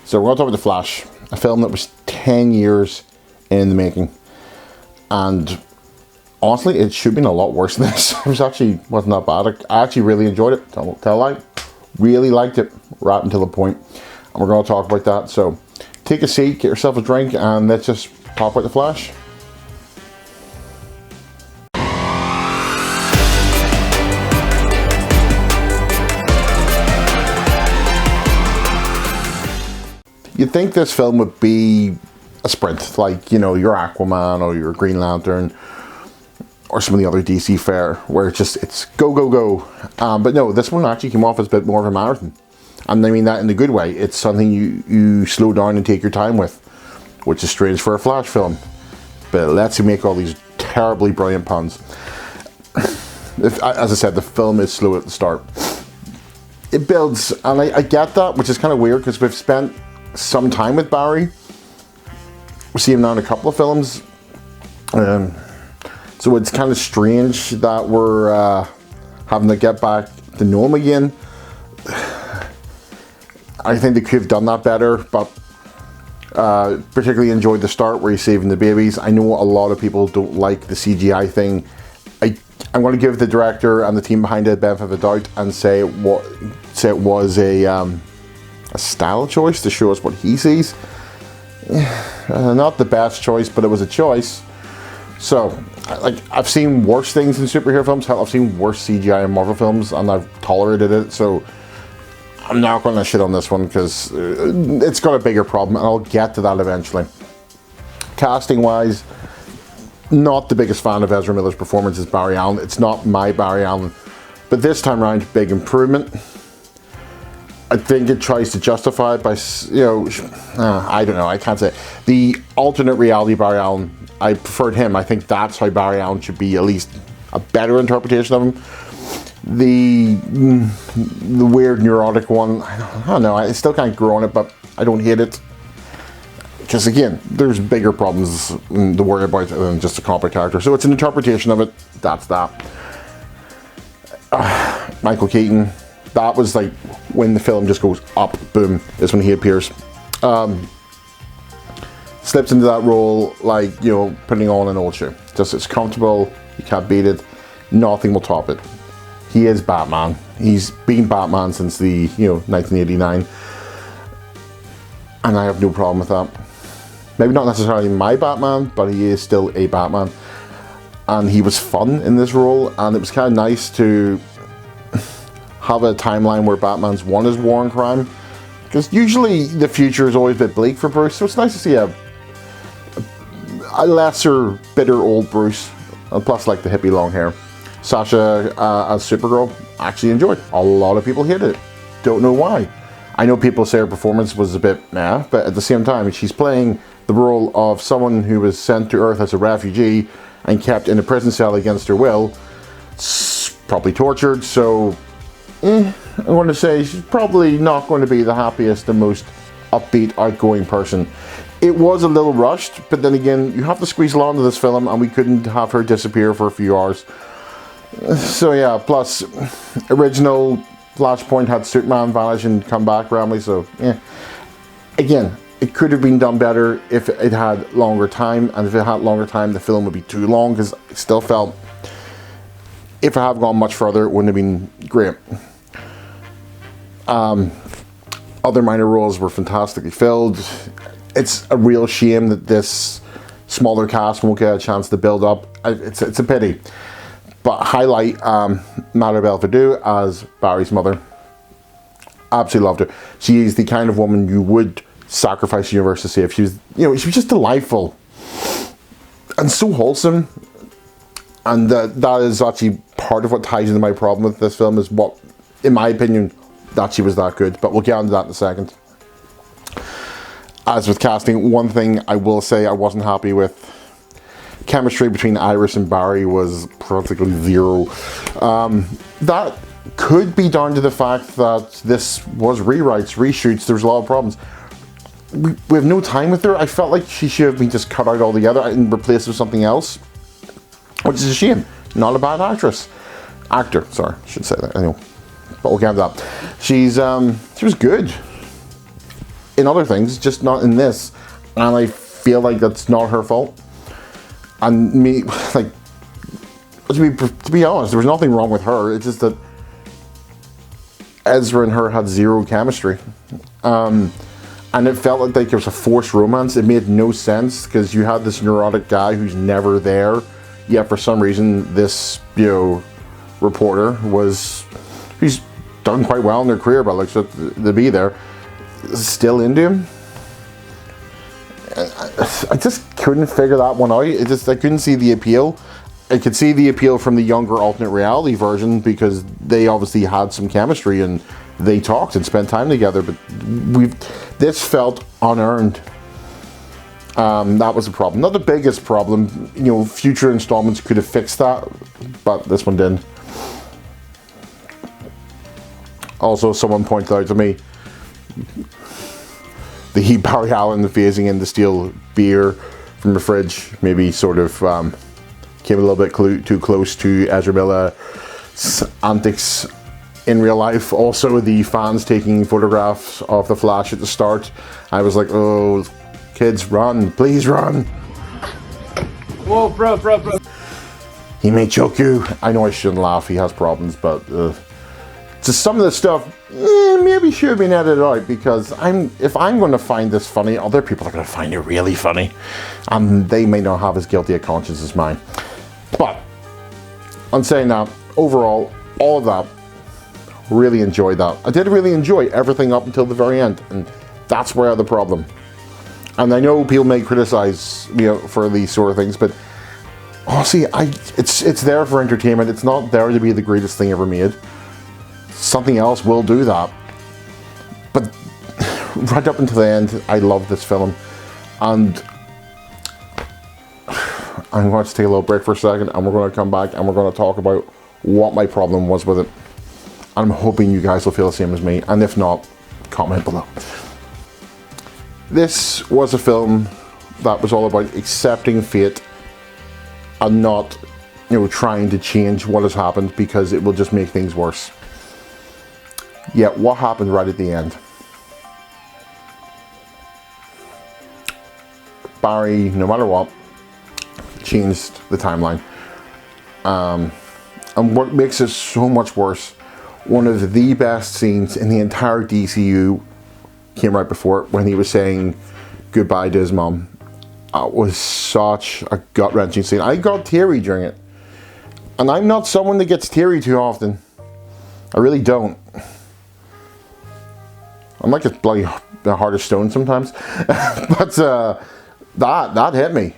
So we're going to talk about The Flash, a film that was 10 years in the making. And honestly, it should have been a lot worse than this. Wasn't that bad. I actually really enjoyed it. Tell a lie. Really liked it right until the point. And we're going to talk about that. So take a seat, get yourself a drink, and let's just talk about The Flash. You'd think this film would be a sprint, like, you know, your Aquaman or your Green Lantern or some of the other DC fare, where it's go, go, go. But no, this one actually came off as a bit more of a marathon. And I mean that in a good way. It's something you slow down and take your time with, which is strange for a Flash film. But it lets you make all these terribly brilliant puns. As I said, the film is slow at the start. It builds, and I get that, which is kind of weird because we've spent some time with Barry. We see him now in a couple of films. So it's kind of strange that we're having to get back to know him again. I think they could have done that better, but particularly enjoyed the start where he's saving the babies. I know a lot of people don't like the CGI thing. I'm going to give the director and the team behind it the benefit of the doubt and say it was a style choice to show us what he sees. Not the best choice, but it was a choice. So, I've seen worse things in superhero films. Hell, I've seen worse CGI in Marvel films, and I've tolerated it. So, I'm not going to shit on this one because it's got a bigger problem, and I'll get to that eventually. Casting-wise, not the biggest fan of Ezra Millar's performance as Barry Allen. It's not my Barry Allen, but this time around, big improvement. I think it tries to justify it by, you know, I don't know, I can't say. The alternate reality Barry Allen, I preferred him. I think that's how Barry Allen should be, at least a better interpretation of him. The weird neurotic one, I don't know, I still can't grow on it, but I don't hate it. Because again, there's bigger problems to worry about than just a comic character. So it's an interpretation of it, that's that. Michael Keaton. That was like when the film just goes up, boom, is when he appears. Slips into that role like, you know, putting on an old shoe. Just, it's comfortable, you can't beat it, nothing will top it. He is Batman. He's been Batman since the, 1989. And I have no problem with that. Maybe not necessarily my Batman, but he is still a Batman. And he was fun in this role, and it was kind of nice to have a timeline where Batman's won his war on crime, because usually the future is always a bit bleak for Bruce, so it's nice to see a lesser, bitter old Bruce, and plus like the hippie long hair. Sasha as Supergirl, actually enjoyed. A lot of people hated it, don't know why. I know people say her performance was a bit meh, but at the same time she's playing the role of someone who was sent to Earth as a refugee and kept in a prison cell against her will, probably tortured, so I want to say she's probably not going to be the happiest and most upbeat, outgoing person. It was a little rushed, but then again, you have to squeeze a lot into this film, and we couldn't have her disappear for a few hours. So yeah, plus, original Flashpoint had Superman vanish and come back randomly, so yeah. Again, it could have been done better if it had longer time, and if it had longer time, the film would be too long, because I still felt if it had gone much further, it wouldn't have been great. Other minor roles were fantastically filled. It's a real shame that this smaller cast won't get a chance to build up. It's a pity. But highlight Maribel Verdú as Barry's mother. Absolutely loved her. She is the kind of woman you would sacrifice the universe to save. She was just delightful and so wholesome. And that is actually part of what ties into my problem with this film, is what, in my opinion, that she was that good. But we'll get onto that in a second. As with casting, one thing I will say I wasn't happy with. Chemistry between Iris and Barry was practically zero. That could be down to the fact that this was rewrites, reshoots. There was a lot of problems. We have no time with her. I felt like she should have been just cut out altogether and replaced with something else, which is a shame. Not a bad actor, sorry, I should say that anyway. But we'll get to that. She was good. in other things, just not in this. And I feel like that's not her fault. And me, like, to be honest, there was nothing wrong with her. It's just that Ezra and her had zero chemistry. And it felt like there was a forced romance. It made no sense because you had this neurotic guy who's never there, yet for some reason this, reporter he's done quite well in their career, but like, so to be there, still into him. I just couldn't figure that one out. I couldn't see the appeal. I could see the appeal from the younger alternate reality version because they obviously had some chemistry and they talked and spent time together, but this felt unearned. That was the problem. Not the biggest problem. Future installments could have fixed that, but this one didn't. Also, someone pointed out to me the Barry Allen phasing in the steel beer from the fridge maybe sort of came a little bit too close to Ezra Millar's antics in real life. Also, the fans taking photographs of the Flash at the start. I was like, oh, kids, run, please run. Whoa, bro. He may choke you. I know I shouldn't laugh, he has problems, but just some of the stuff maybe should have been edited out, because if I'm going to find this funny, other people are going to find it really funny. And they may not have as guilty a conscience as mine. But, on saying that, overall, all of that, really enjoyed that. I did really enjoy everything up until the very end, and that's where the problem. And I know people may criticize me for these sort of things, but honestly, it's there for entertainment. It's not there to be the greatest thing ever made. Something else will do that. But right up until the end, I love this film. And I'm going to take a little break for a second, and we're going to come back and we're going to talk about what my problem was with it. I'm hoping you guys will feel the same as me, and if not, comment below. This was a film that was all about accepting fate and not, trying to change what has happened, because it will just make things worse. Yet, what happened right at the end? Barry, no matter what, changed the timeline. And what makes it so much worse, one of the best scenes in the entire DCU came right before it, when he was saying goodbye to his mom. It was such a gut-wrenching scene. I got teary during it. And I'm not someone that gets teary too often. I really don't. I'm like a bloody heart of stone sometimes. But that hit me.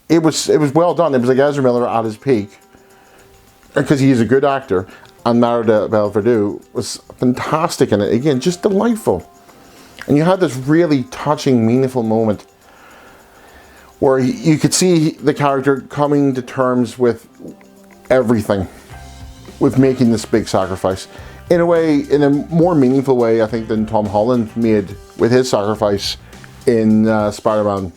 It was well done. It was like Ezra Millar at his peak, because he's a good actor, and Merida Belvedere was fantastic in it. Again, just delightful. And you had this really touching, meaningful moment where you could see the character coming to terms with everything, with making this big sacrifice. In a way, in a more meaningful way, I think, than Tom Holland made with his sacrifice in Spider-Man,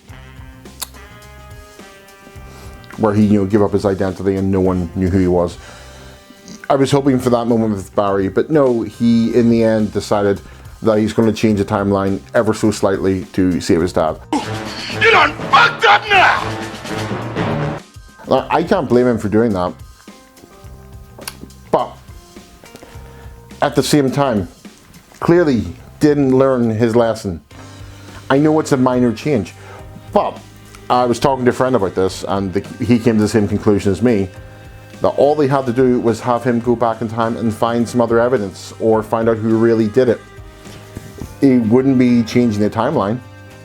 where he, gave up his identity and no one knew who he was. I was hoping for that moment with Barry, but no, he, in the end, decided that he's going to change the timeline ever so slightly to save his dad. You done fucked up now! I can't blame him for doing that. But, at the same time, clearly didn't learn his lesson. I know it's a minor change, but I was talking to a friend about this, and he came to the same conclusion as me, that all they had to do was have him go back in time and find some other evidence, or find out who really did it. It wouldn't be changing the timeline.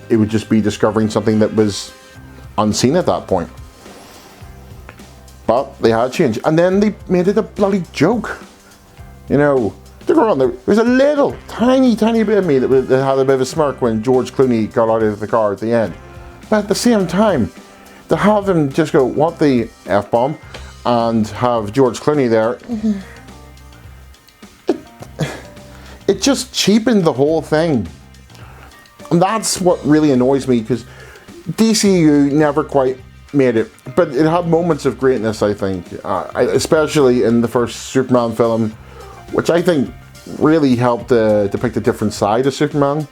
It would just be discovering something that was unseen at that point. But they had change, and then they made it a bloody joke. There's a little, tiny bit of me that had a bit of a smirk when George Clooney got out of the car at the end. But at the same time, to have him just go, what the F-bomb, and have George Clooney there, it just cheapened the whole thing. And that's what really annoys me, because DCU never quite made it. But it had moments of greatness, I think. Especially in the first Superman film, which I think really helped depict a different side of Superman.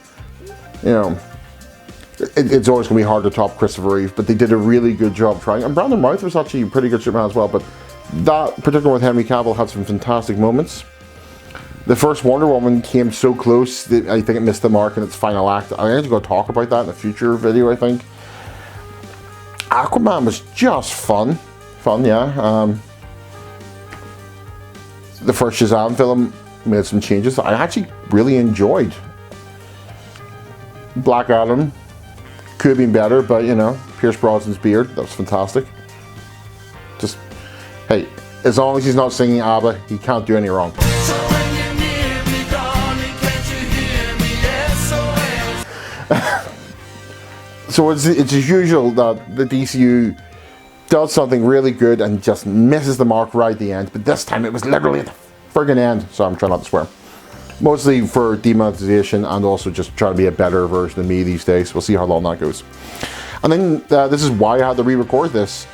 You know, it's always going to be hard to top Christopher Reeve, but they did a really good job trying. And Brandon Routh was actually a pretty good Superman as well, but that particular with Henry Cavill had some fantastic moments. The first Wonder Woman came so close that I think it missed the mark in its final act. I'm going to go talk about that in a future video, I think. Aquaman was just fun. Yeah. The first Shazam film made some changes I actually really enjoyed. Black Adam could have been better, but you know, Pierce Brosnan's beard, that was fantastic. Just, hey, as long as he's not singing ABBA, he can't do any wrong. So when you're near me, darling, can't you hear me? SOS. So it's as usual that the DCU does something really good and just misses the mark right at the end, but this time it was literally at the friggin' end, so I'm trying not to swear. Mostly for demonetization and also just trying to be a better version of me these days. We'll see how long that goes. And then this is why I had to re-record this,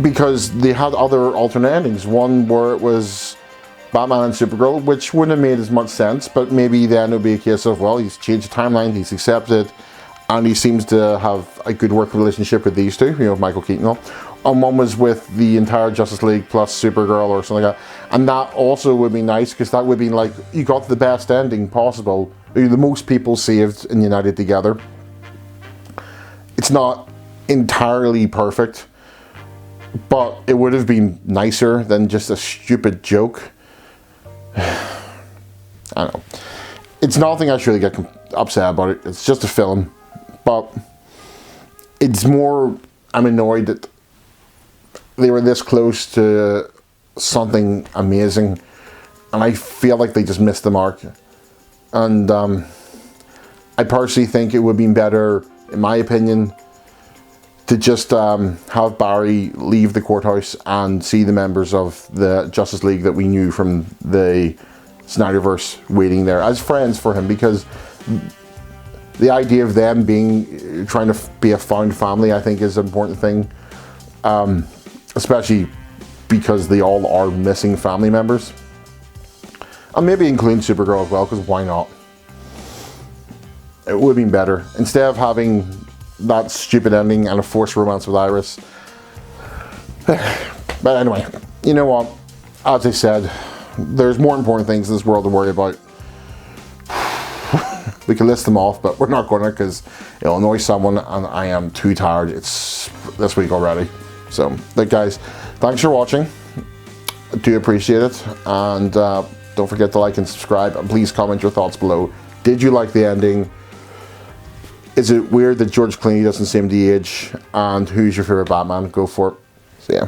because they had other alternate endings. One where it was Batman and Supergirl, which wouldn't have made as much sense, but maybe then it would be a case of, well, he's changed the timeline, he's accepted, and he seems to have a good working relationship with these two, you know, Michael Keaton and all. And one was with the entire Justice League plus Supergirl or something like that. And that also would be nice, because that would be like, you got the best ending possible. The most people saved and united together. It's not entirely perfect, but it would have been nicer than just a stupid joke. I don't know. It's nothing I should really get upset about it. It's just a film. But it's more, I'm annoyed that they were this close to something amazing, and I feel like they just missed the mark. And I personally think it would have been better, in my opinion, to just have Barry leave the courthouse and see the members of the Justice League that we knew from the Snyderverse waiting there as friends for him, because the idea of them trying to be a found family, I think, is an important thing. Especially because they all are missing family members. And maybe including Supergirl as well, because why not? It would have been better. Instead of having that stupid ending and a forced romance with Iris. But anyway, you know what? As I said, there's more important things in this world to worry about. We can list them off, but we're not going to, because it'll annoy someone, and I am too tired. It's this week already. So, guys, thanks for watching. I do appreciate it. And don't forget to like and subscribe. And please comment your thoughts below. Did you like the ending? Is it weird that George Clooney doesn't seem the age? And who's your favorite Batman? Go for it. See ya.